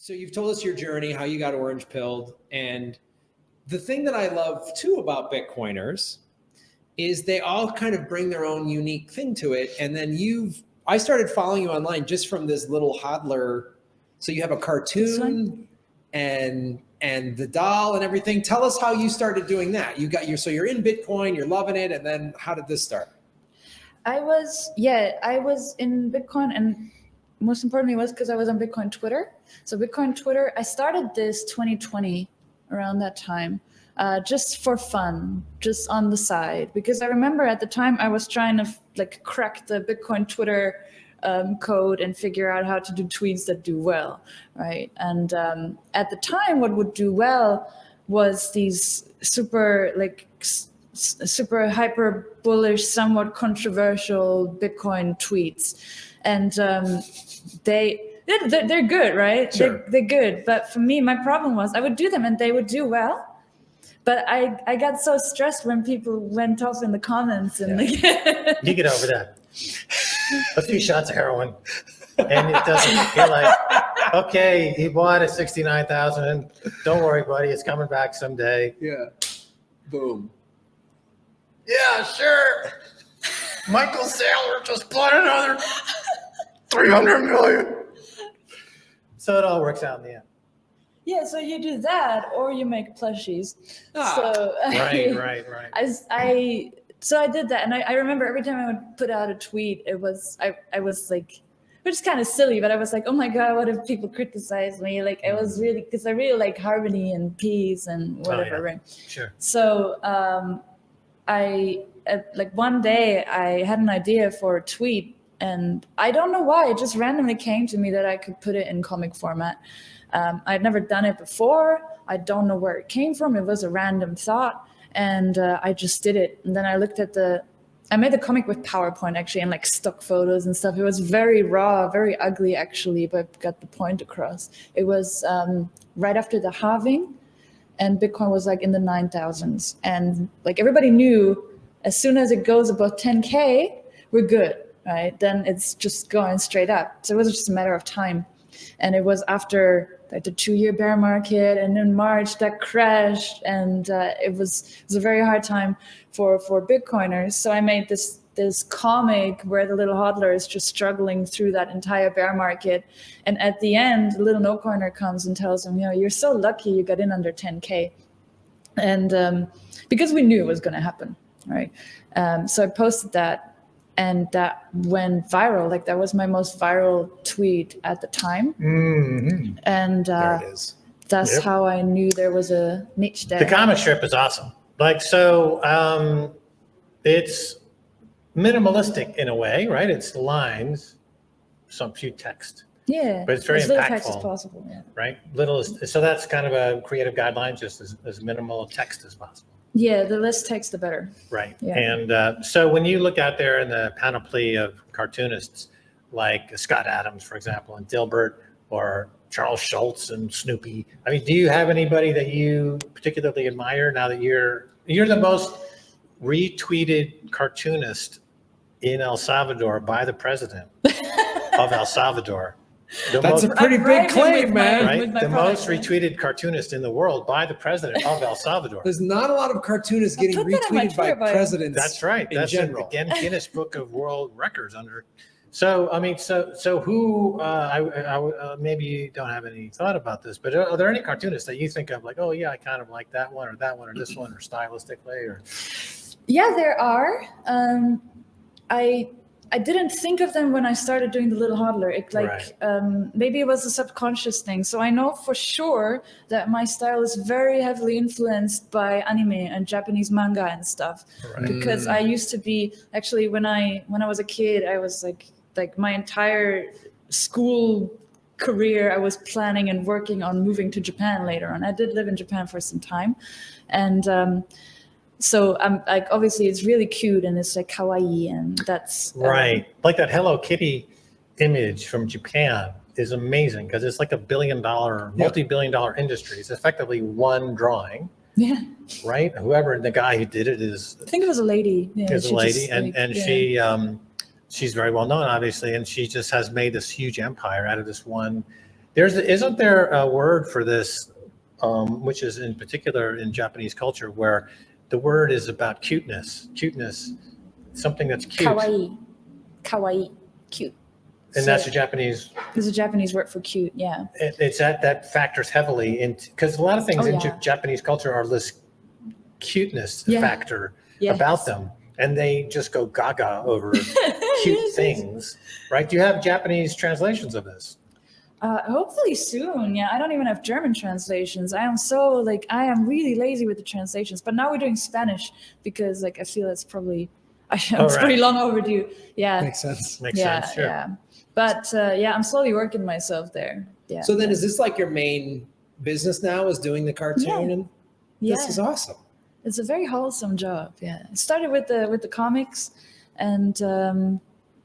So you've told us your journey, how you got orange pilled. And the thing that I love too about Bitcoiners is they all kind of bring their own unique thing to it. And then I started following you online just from this little HODLer. So you have a cartoon and the doll and everything. Tell us how you started doing that. So you're in Bitcoin, you're loving it. And then how did this start? I was in Bitcoin, and most importantly was because I was on Bitcoin Twitter. So Bitcoin Twitter, I started this 2020 around that time, just for fun, just on the side, because I remember at the time I was trying to crack the Bitcoin Twitter code and figure out how to do tweets that do well, right? And at the time, what would do well was these super hyper bullish, somewhat controversial Bitcoin tweets, and they're good, right? Sure. They're good, but for me, my problem was I would do them and they would do well. But I got so stressed when people went off in the comments and You get over that. A few shots of heroin, and it doesn't. You're like, okay, he bought at 69,000. Don't worry, buddy, it's coming back someday. Yeah. Boom. Yeah, sure. Michael Saylor just bought another 300 million. So it all works out in the end. Yeah, so you do that, or you make plushies. Right. So I did that, and I remember every time I would put out a tweet, I was like, which is kind of silly, but I was like, oh my God, what if people criticize me? Like, I was really, because I really like harmony and peace and whatever, right? Sure. So one day I had an idea for a tweet, and I don't know why, it just randomly came to me that I could put it in comic format. I'd never done it before. I don't know where it came from. It was a random thought. And I just did it. And then I looked at I made the comic with PowerPoint actually, and stock photos and stuff. It was very raw, very ugly actually, but got the point across. It was right after the halving, and Bitcoin was in the 9,000s. And everybody knew as soon as it goes above 10K, we're good, right? Then it's just going straight up. So it was just a matter of time. And it was after the 2-year bear market, and in March that crashed, and it was a very hard time for Bitcoiners. So I made this comic where the little HODLer is just struggling through that entire bear market, and at the end, the little no coiner comes and tells him, you're so lucky you got in under 10K, and because we knew it was going to happen, right? So I posted that. And that went viral. That was my most viral tweet at the time. Mm-hmm. And there it is. That's how I knew there was a niche there. The comic strip is awesome. It's minimalistic in a way, right? It's lines, some few text. Yeah. But it's very as little impactful, text as possible. Yeah. Right? So that's kind of a creative guideline, just as minimal text as possible. Yeah, the less text, the better. Right. Yeah. And so when you look out there in the panoply of cartoonists like Scott Adams, for example, and Dilbert, or Charles Schultz and Snoopy, I mean, do you have anybody that you particularly admire now that you're the most retweeted cartoonist in El Salvador by the president of El Salvador? That's a pretty big claim, man. Right? The most retweeted cartoonist in the world by the president of El Salvador. There's not a lot of cartoonists getting retweeted by presidents. That's right. That's in the Guinness Book of World Records under. So I mean, so who? Maybe you don't have any thought about this, but are there any cartoonists that you think of oh yeah, I kind of like that one or this one or stylistically or? Yeah, there are. I didn't think of them when I started doing the little HODLer. Maybe it was a subconscious thing. So I know for sure that my style is very heavily influenced by anime and Japanese manga and stuff. Right. Because I used to be actually when I was a kid, I was like my entire school career, I was planning and working on moving to Japan later on. I did live in Japan for some time, and so I'm obviously it's really cute and it's kawaii, and that's right. That Hello Kitty image from Japan is amazing because it's a multi-billion-dollar industry. It's effectively one drawing. Yeah. Right. Whoever the guy who did it is. I think it was a lady. Yeah, is a lady, she's very well known, obviously, and she just has made this huge empire out of this one Isn't there a word for this, which is in particular in Japanese culture, where the word is about cuteness, something that's cute, Kawaii, cute. and that's a Japanese. There's a Japanese word for cute, yeah. It's that factors heavily into, because a lot of things in Japanese culture are this cuteness factor about them, and they just go gaga over cute things, right? Do you have Japanese translations of this? Hopefully soon. Yeah, I don't even have German translations. I am really lazy with the translations. But now we're doing Spanish because like I feel it's probably pretty long overdue. Yeah, makes sense. Makes sense. Sure. Yeah. But I'm slowly working myself there. Yeah. So then, is this like your main business now? Is doing the cartoon? And this is awesome. It's a very wholesome job. Yeah, it started with the comics, and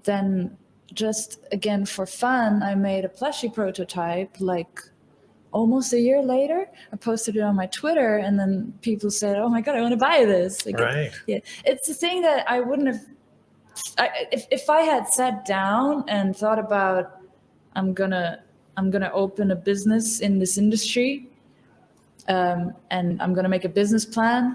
then. Just again for fun, I made a plushie prototype like almost a year later. I posted it on my Twitter, and then people said, "Oh my god, I want to buy this!" Like, right? It's a thing that I wouldn't have. If I had sat down and thought about, I'm gonna open a business in this industry, and I'm gonna make a business plan.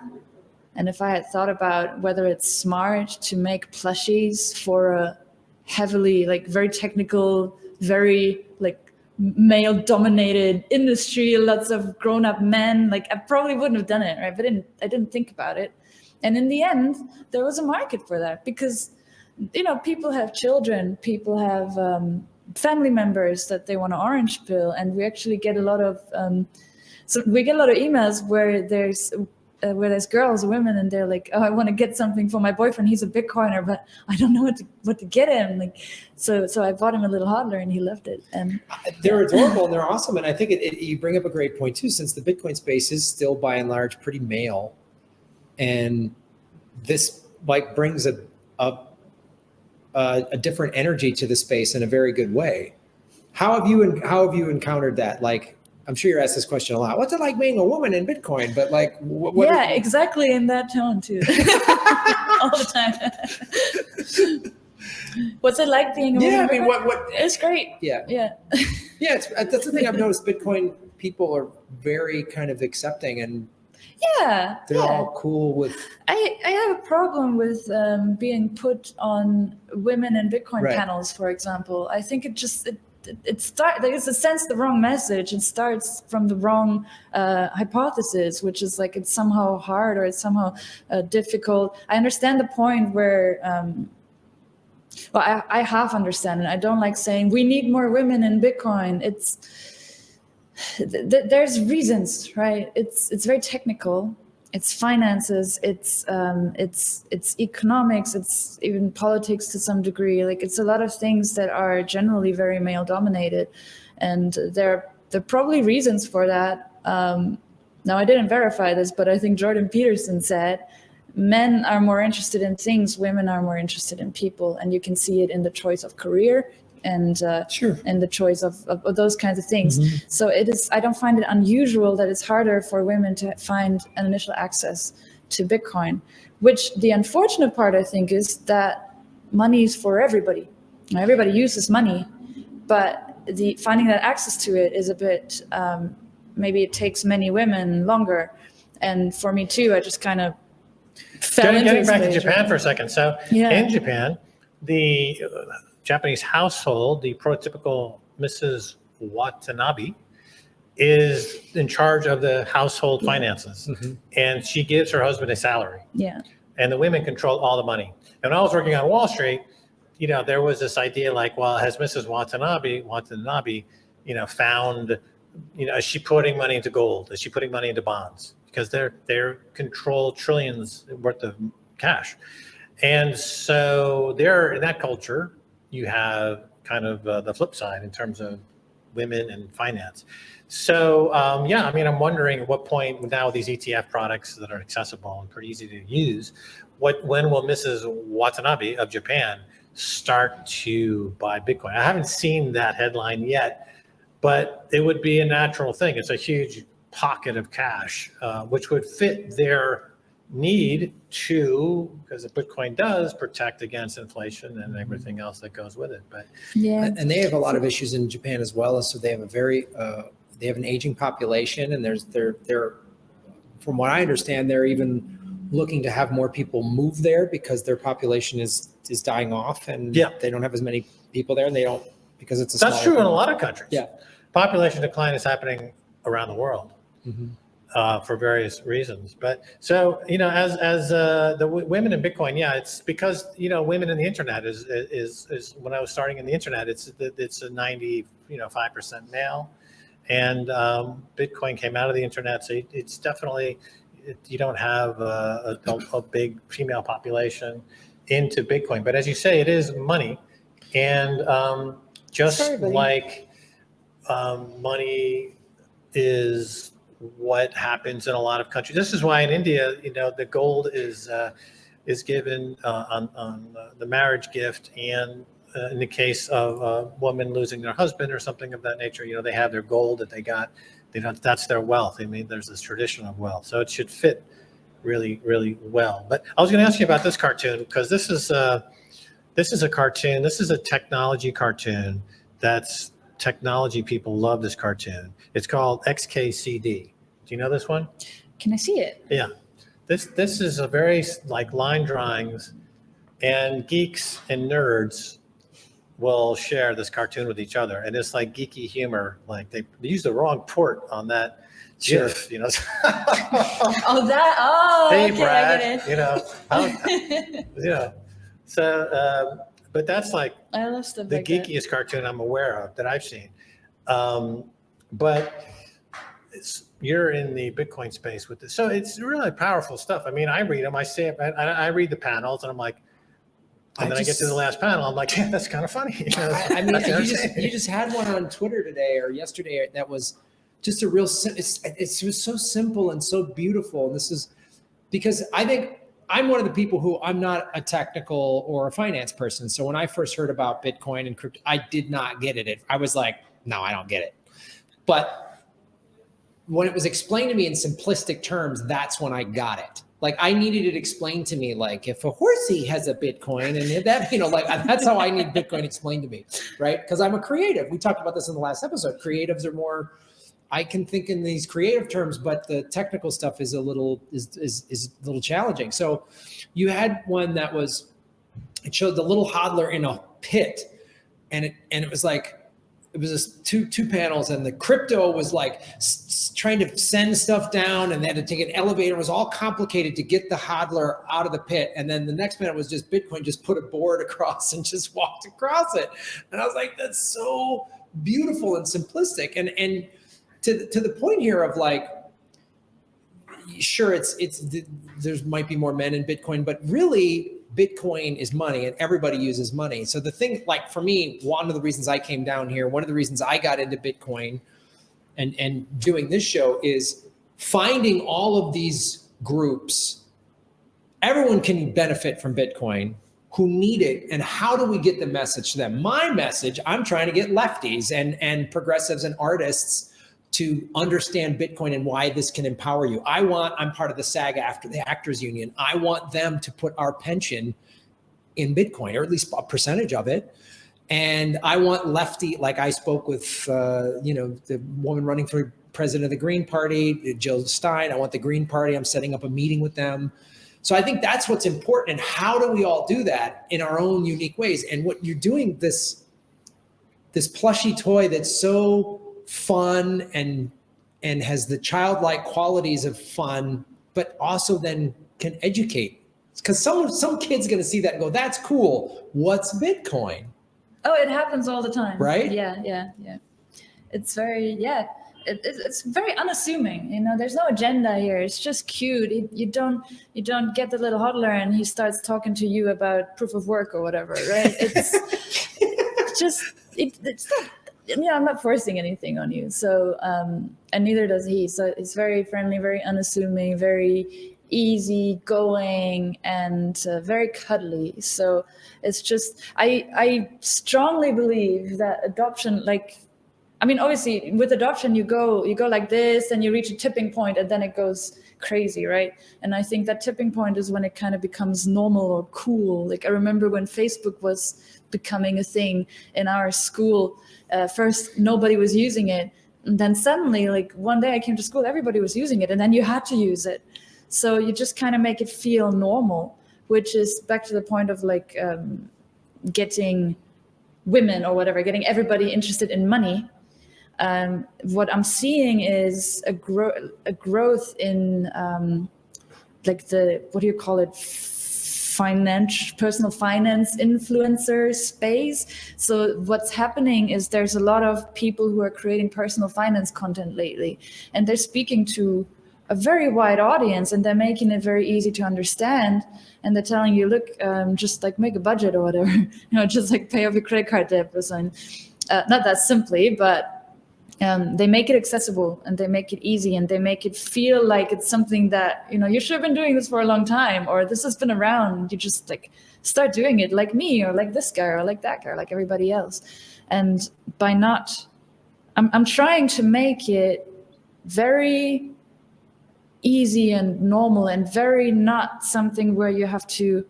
And if I had thought about whether it's smart to make plushies for a heavily like very technical, very like male dominated industry, lots of grown up men, like I probably wouldn't have done it, right? But I didn't think about it. And in the end, there was a market for that because, people have children, people have family members that they want to orange pill. And we actually get a lot of, emails where there's girls, women, and they're like, "Oh, I want to get something for my boyfriend. He's a Bitcoiner, but I don't know what to get him." Like, so I bought him a little HODLer, and he loved it. And they're adorable and they're awesome. And I think you bring up a great point too, since the Bitcoin space is still by and large pretty male, and this like brings a different energy to the space in a very good way. How have you encountered that? Like, I'm sure you're asked this question a lot. What's it like being a woman in Bitcoin? But like, exactly in that tone too, all the time. What's it like being a woman? Yeah, I mean, what? It's great. Yeah. That's the thing I've noticed. Bitcoin people are very kind of accepting, and they're all cool with. I have a problem with being put on women in Bitcoin panels, for example. I think it's a sense the wrong message. It starts from the wrong hypothesis, which is like it's somehow hard or it's somehow difficult. I understand the point where, I half understand it. I don't like saying we need more women in Bitcoin. There's reasons, right? It's very technical. It's finances, it's economics, it's even politics to some degree. Like it's a lot of things that are generally very male dominated, and there are probably reasons for that. Now I didn't verify this, but I think Jordan Peterson said men are more interested in things, women are more interested in people, and you can see it in the choice of career and and the choice of those kinds of things. Mm-hmm. So I don't find it unusual that it's harder for women to find an initial access to Bitcoin, which the unfortunate part I think is that money is for everybody. Everybody uses money, but finding that access to it is a bit, maybe it takes many women longer. And for me too, I just kind of fell into Getting back to Japan for a second. So in Japan, the Japanese household, the prototypical Mrs. Watanabe is in charge of the household finances, and she gives her husband a salary. And the women control all the money. And when I was working on Wall Street, there was this idea like, well, has Mrs. Watanabe, found, is she putting money into gold? Is she putting money into bonds? Because they're control trillions worth of cash. And so there, in that culture, you have kind of the flip side in terms of women and finance. So I'm wondering at what point now these ETF products that are accessible and pretty easy to use, when will Mrs. Watanabe of Japan start to buy Bitcoin? I haven't seen that headline yet, but it would be a natural thing. It's a huge pocket of cash, which would fit their need to, because the Bitcoin does protect against inflation and everything else that goes with it. But Yeah. And they have a lot of issues in Japan as well. So they have they have an aging population, and they're from what I understand, they're even looking to have more people move there because their population is dying off, and they don't have as many people there, and they don't, because it's a that's true in a lot of countries. Yeah. Population decline is happening around the world. For various reasons. But so, as the women in Bitcoin, it's because, women in the internet is when I was starting in the internet, it's a 95% male, and Bitcoin came out of the internet. So it's definitely, you don't have a big female population into Bitcoin. But as you say, it is money. And just like money is what happens in a lot of countries. This is why in India, the gold is given on the marriage gift, and in the case of a woman losing their husband or something of that nature, they have their gold that they got. That's their wealth. I mean, there's this tradition of wealth, so it should fit really, really well. But I was going to ask you about this cartoon, because this is a cartoon. This is a technology cartoon. That's technology people love this cartoon. It's called XKCD. Do you know this one? Can I see it? Yeah. This is a very line drawings, and geeks and nerds will share this cartoon with each other. And it's like geeky humor. Like they used the wrong port on that GIF, Oh, that. Oh, hey, okay, Brad, I get it. So, but that's like I love stuff the like geekiest cartoon I'm aware of that I've seen. But you're in the Bitcoin space with this. So it's really powerful stuff. I mean, I read them, I see it, I read the panels, and I'm like, and then I get to the last panel, I'm like, yeah, that's kind of funny. I mean, you just had one on Twitter today or yesterday that was just a real, it's just so simple and so beautiful. And this is because I think I'm one of the people who, I'm not a technical or a finance person. So when I first heard about Bitcoin and crypto, I did not get it. I was like, no, I don't get it. But when it was explained to me in simplistic terms, that's when I got it. Like I needed it explained to me, like if a horsey has a Bitcoin and that, that's how I need Bitcoin explained to me, right? Because I'm a creative. We talked about this in the last episode. Creatives are more, I can think in these creative terms, but the technical stuff is a little challenging. So you had one that it showed the little hodler in a pit, and it was like, it was just two panels, and the crypto was like trying to send stuff down, and they had to take an elevator. It was all complicated to get the hodler out of the pit. And then the next minute was just Bitcoin just put a board across and just walked across it. And I was like, that's so beautiful and simplistic. And to the point here of like, sure, there's might be more men in Bitcoin, but really Bitcoin is money and everybody uses money. So the thing, like for me, one of the reasons I came down here, one of the reasons I got into Bitcoin and doing this show is finding all of these groups. Everyone can benefit from Bitcoin who need it. And how do we get the message to them? My message, I'm trying to get lefties and progressives and artists to understand Bitcoin and why this can empower you. I'm part of the SAG after the Actors Union. I want them to put our pension in Bitcoin, or at least a percentage of it. And I want lefty, like I spoke with, the woman running for president of the Green Party, Jill Stein. I want the Green Party. I'm setting up a meeting with them. So I think that's what's important. And how do we all do that in our own unique ways? And what you're doing, this plushy toy that's so fun and has the childlike qualities of fun, but also then can educate. Because some kid's going to see that and go, that's cool. What's Bitcoin? Oh, it happens all the time. Right? Yeah. It's very, it's very unassuming. There's no agenda here. It's just cute. You don't get the little hodler and he starts talking to you about proof of work or whatever, right? It's not, I'm not forcing anything on you. So, and neither does he. So it's very friendly, very unassuming, very easy going, and very cuddly. So it's just, I strongly believe that adoption, like I mean, obviously with adoption, you go like this and you reach a tipping point and then it goes crazy, right? And I think that tipping point is when it kind of becomes normal or cool. Like I remember when Facebook was becoming a thing in our school, first nobody was using it. And then suddenly, like one day I came to school, everybody was using it and then you had to use it. So you just kind of make it feel normal, which is back to the point of like getting women or whatever, getting everybody interested in money. What I'm seeing is a growth in like the, what do you call it, personal finance influencer space. So what's happening is there's a lot of people who are creating personal finance content lately, and they're speaking to a very wide audience, and they're making it very easy to understand. And they're telling you, look, just like make a budget or whatever, just like pay off your credit card debt or something. Not that simply, but they make it accessible and they make it easy and they make it feel like it's something that, you should have been doing this for a long time, or this has been around. You just like start doing it like me or like this guy or like that guy, like everybody else. And by I'm trying to make it very easy and normal and very not something where you have to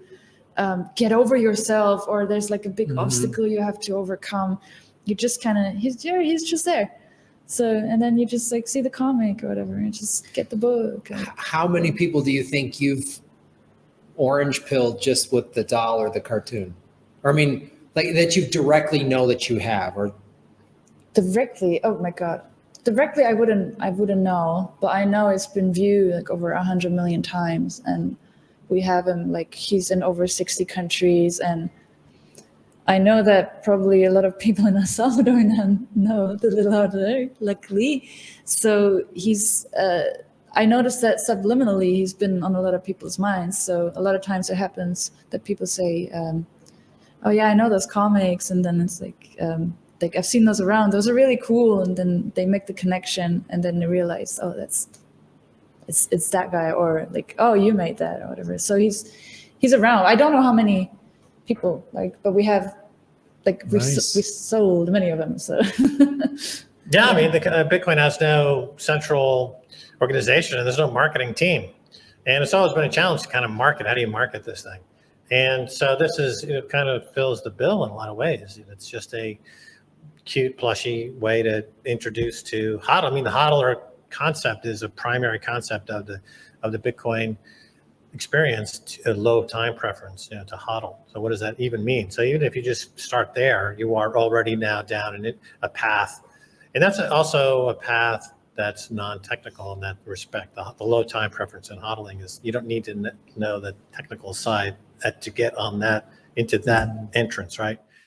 get over yourself or there's like a big obstacle you have to overcome. You just kind of, he's just there. So, and then you just like see the comic or whatever and just get the book. How many people do you think you've orange pilled just with the doll or the cartoon? Or I mean, like that you directly know that you have, or directly? Oh my God. Directly, I wouldn't know, but I know it's been viewed like over 100 million times, and we have him like he's in over 60 countries, and I know that probably a lot of people in El Salvador now know the little HODLer, luckily. So he's, I noticed that subliminally he's been on a lot of people's minds. So a lot of times it happens that people say, "Oh yeah, I know those comics," and then it's like I've seen those around. Those are really cool, and then they make the connection, and then they realize, oh, it's that guy, or like, oh, you made that, or whatever. So he's around. I don't know how many people, but we have we sold many of them. So yeah, I mean, the Bitcoin has no central organization and there's no marketing team, and it's always been a challenge to kind of market. How do you market this thing? And so this is, kind of fills the bill in a lot of ways. It's just a cute, plushy way to introduce to HODL. I mean, the HODLer concept is a primary concept of the Bitcoin experience, to a low time preference, to HODL. So what does that even mean? So even if you just start there, you are already now down in a path, and that's also a path that's non-technical in that respect. The low time preference in HODLing is you don't need to know the technical side to get on that into that entrance, right?